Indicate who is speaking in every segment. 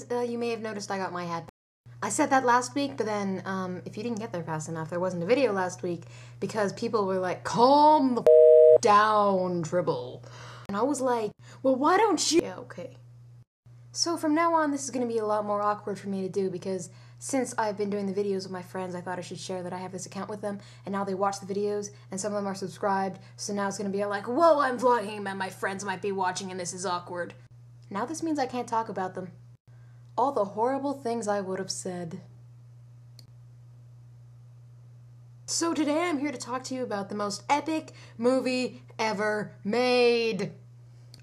Speaker 1: guys, you may have noticed I got my hat back. I said that last week, but then, if you didn't get there fast enough, there wasn't a video last week because people were like, calm the down, Tribble. And I was like, well, why don't you? Yeah, okay. So from now on, this is going to be a lot more awkward for me to do because since I've been doing the videos with my friends, I thought I should share that I have this account with them, and now they watch the videos, and some of them are subscribed, so now it's going to be like, whoa, I'm vlogging, and my friends might be watching, and this is awkward. Now this means I can't talk about them. All the horrible things I would have said. So today I'm here to talk to you about the most epic movie ever made.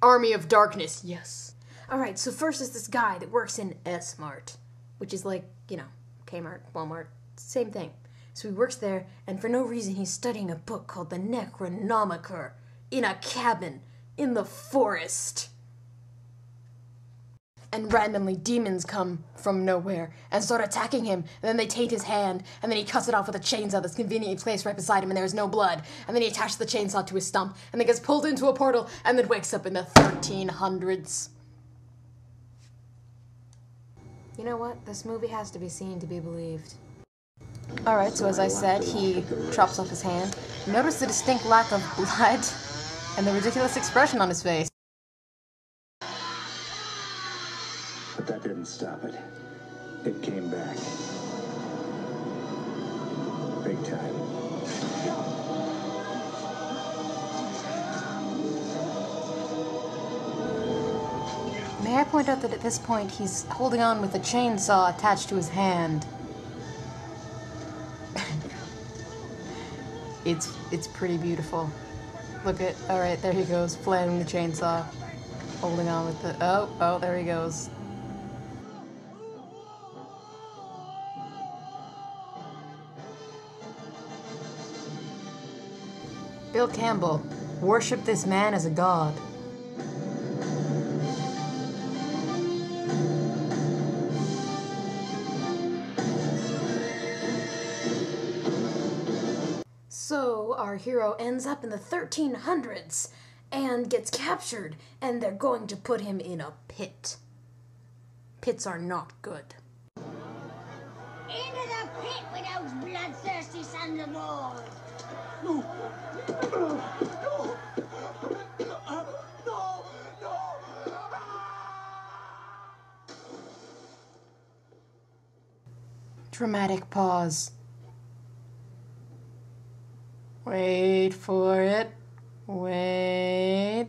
Speaker 1: Army of Darkness, yes. Alright, so first is this guy that works in S-Mart, which is like, you know, Kmart, Walmart, same thing. So he works there, and for no reason he's studying a book called the Necronomicon in a cabin in the forest. And randomly demons come from nowhere and start attacking him, and then they taint his hand, and then he cuts it off with a chainsaw that's conveniently placed right beside him and there is no blood, and then he attaches the chainsaw to his stump, and then gets pulled into a portal, and then wakes up in the 1300s. You know what? This movie has to be seen to be believed. Alright, so as I said, he chops off his hand. Notice the distinct lack of blood and the ridiculous expression on his face.
Speaker 2: But that didn't stop it. It came back. Big time.
Speaker 1: May I point out that at this point he's holding on with a chainsaw attached to his hand. It's pretty beautiful. Look at, alright, there he goes, flailing the chainsaw. Holding on with the, oh, there he goes. Bill Campbell, worship this man as a god. So our hero ends up in the 1300s and gets captured, and they're going to put him in a pit. Pits are not good.
Speaker 3: Into the pit with those bloodthirsty sons of balls!
Speaker 2: No!
Speaker 1: Dramatic pause. Wait for it. Wait.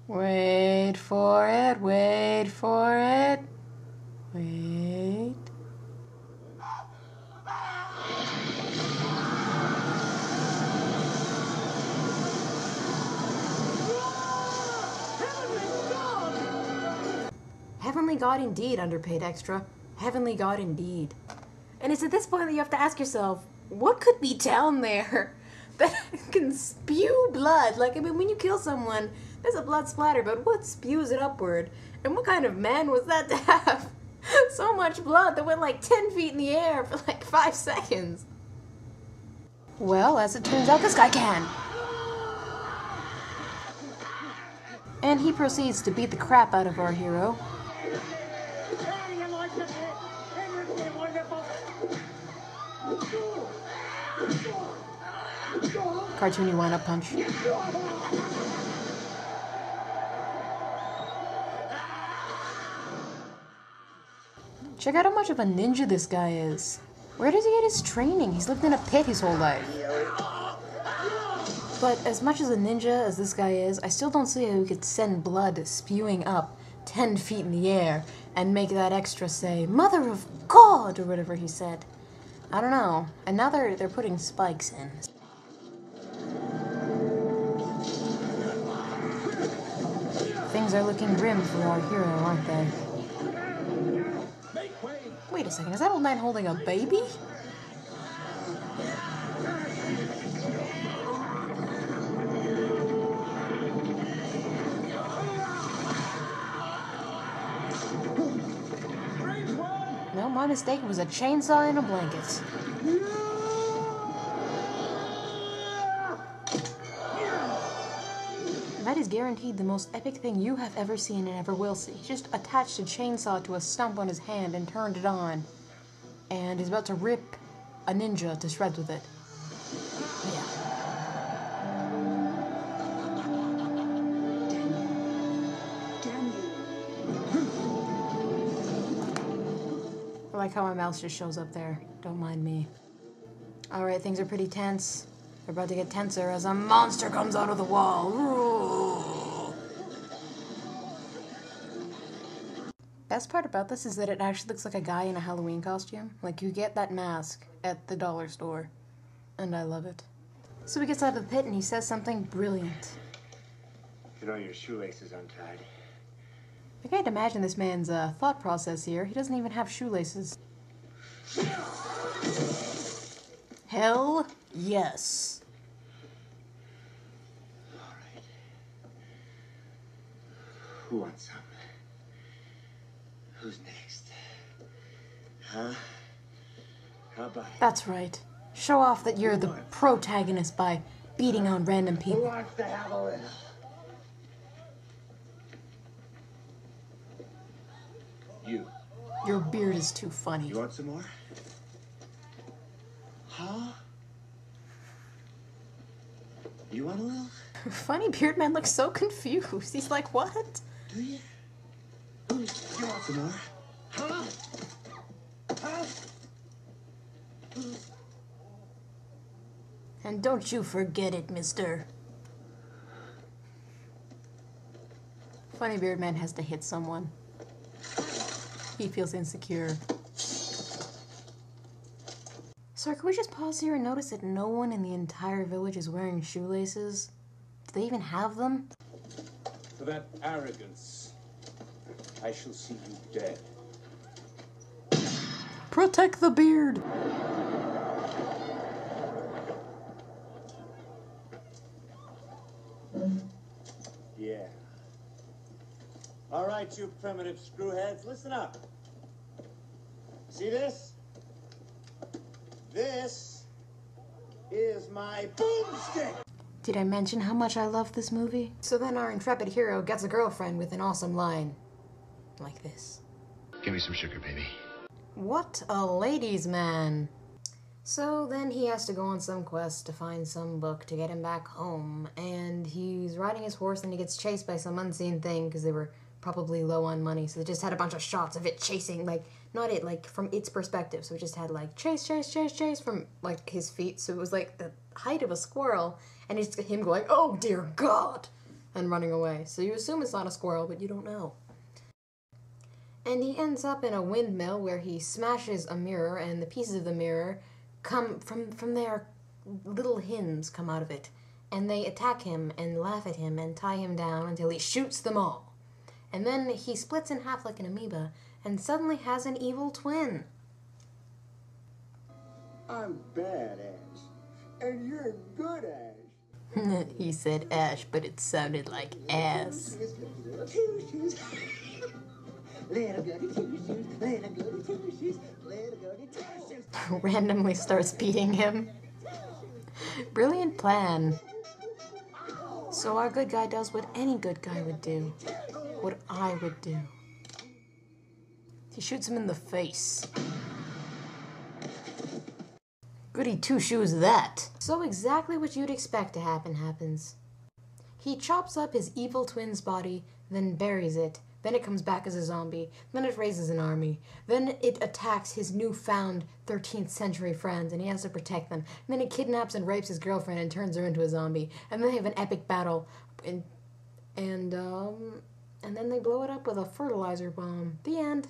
Speaker 1: Wait for it. Wait for it. Wait. Heavenly God indeed, underpaid extra. Heavenly God indeed. And it's at this point that you have to ask yourself, what could be down there that can spew blood? Like, I mean, when you kill someone, there's a blood splatter, but what spews it upward? And what kind of man was that to have so much blood that went like 10 feet in the air for like 5 seconds? Well, as it turns out, this guy can. And he proceeds to beat the crap out of our hero. Cartoony wind-up punch. Check out how much of a ninja this guy is. Where does he get his training? He's lived in a pit his whole life. But as much as a ninja as this guy is, I still don't see how he could send blood spewing up 10 feet in the air and make that extra say, Mother of God, or whatever he said. I don't know. And now they're putting spikes in. Things are looking grim for our hero, aren't they? Wait a second, is that old man holding a baby? No, my mistake, it was a chainsaw in a blanket. That is guaranteed the most epic thing you have ever seen and ever will see. He just attached a chainsaw to a stump on his hand and turned it on. And is about to rip a ninja to shreds with it. Yeah. I like how my mouse just shows up there. Don't mind me. Alright, things are pretty tense. They're about to get tenser as a monster comes out of the wall. Best part about this is that it actually looks like a guy in a Halloween costume. Like, you get that mask at the dollar store. And I love it. So he gets out of the pit and he says something brilliant.
Speaker 2: You know your shoelace is untied.
Speaker 1: I can't imagine this man's thought process here. He doesn't even have shoelaces. Hell yes.
Speaker 2: All right. Who wants some? Who's next? Huh? How about it?
Speaker 1: That's right. Show off that you're the protagonist by beating on random
Speaker 2: Who
Speaker 1: people.
Speaker 2: wants to have a little? You.
Speaker 1: Your beard is too funny.
Speaker 2: You want some more? Huh? You want a little?
Speaker 1: Funny beard man looks so confused. He's like, what?
Speaker 2: Do you? You want some more? Huh? Huh?
Speaker 1: And don't you forget it, mister. Funny beard man has to hit someone. He feels insecure. Sir, can we just pause here and notice that no one in the entire village is wearing shoelaces? Do they even have them?
Speaker 4: For that arrogance, I shall see you dead.
Speaker 1: Protect the beard!
Speaker 4: Yeah. All right, you primitive screwheads, listen up. See this? This is my boomstick.
Speaker 1: Did I mention how much I love this movie? So then our intrepid hero gets a girlfriend with an awesome line. Like this.
Speaker 2: Give me some sugar, baby.
Speaker 1: What a ladies' man. So then he has to go on some quest to find some book to get him back home. And he's riding his horse and he gets chased by some unseen thing because they were probably low on money. So they just had a bunch of shots of it chasing, like, not it, like, from its perspective. So it just had, like, chase, chase, chase, chase from, like, his feet. So it was, like, the height of a squirrel. And it's him going, oh, dear God, and running away. So you assume it's not a squirrel, but you don't know. And he ends up in a windmill where he smashes a mirror, and the pieces of the mirror come from there, little hymns come out of it. And they attack him and laugh at him and tie him down until he shoots them all. And then he splits in half like an amoeba and suddenly has an evil twin.
Speaker 2: I'm bad, Ash. And you're good, Ash.
Speaker 1: He said ash, but it sounded like ass.
Speaker 2: Little two-shoes. Little goody two-shoes. Little goody two-shoes. Little goody two-shoes.
Speaker 1: Randomly starts beating him. Brilliant plan. So our good guy does what any good guy would do. What I would do. He shoots him in the face. Goody two-shoes that. So exactly what you'd expect to happen happens. He chops up his evil twin's body, then buries it. Then it comes back as a zombie. Then it raises an army. Then it attacks his newfound 13th century friends and he has to protect them. And then it kidnaps and rapes his girlfriend and turns her into a zombie. And then they have an epic battle. And then they blow it up with a fertilizer bomb. The end.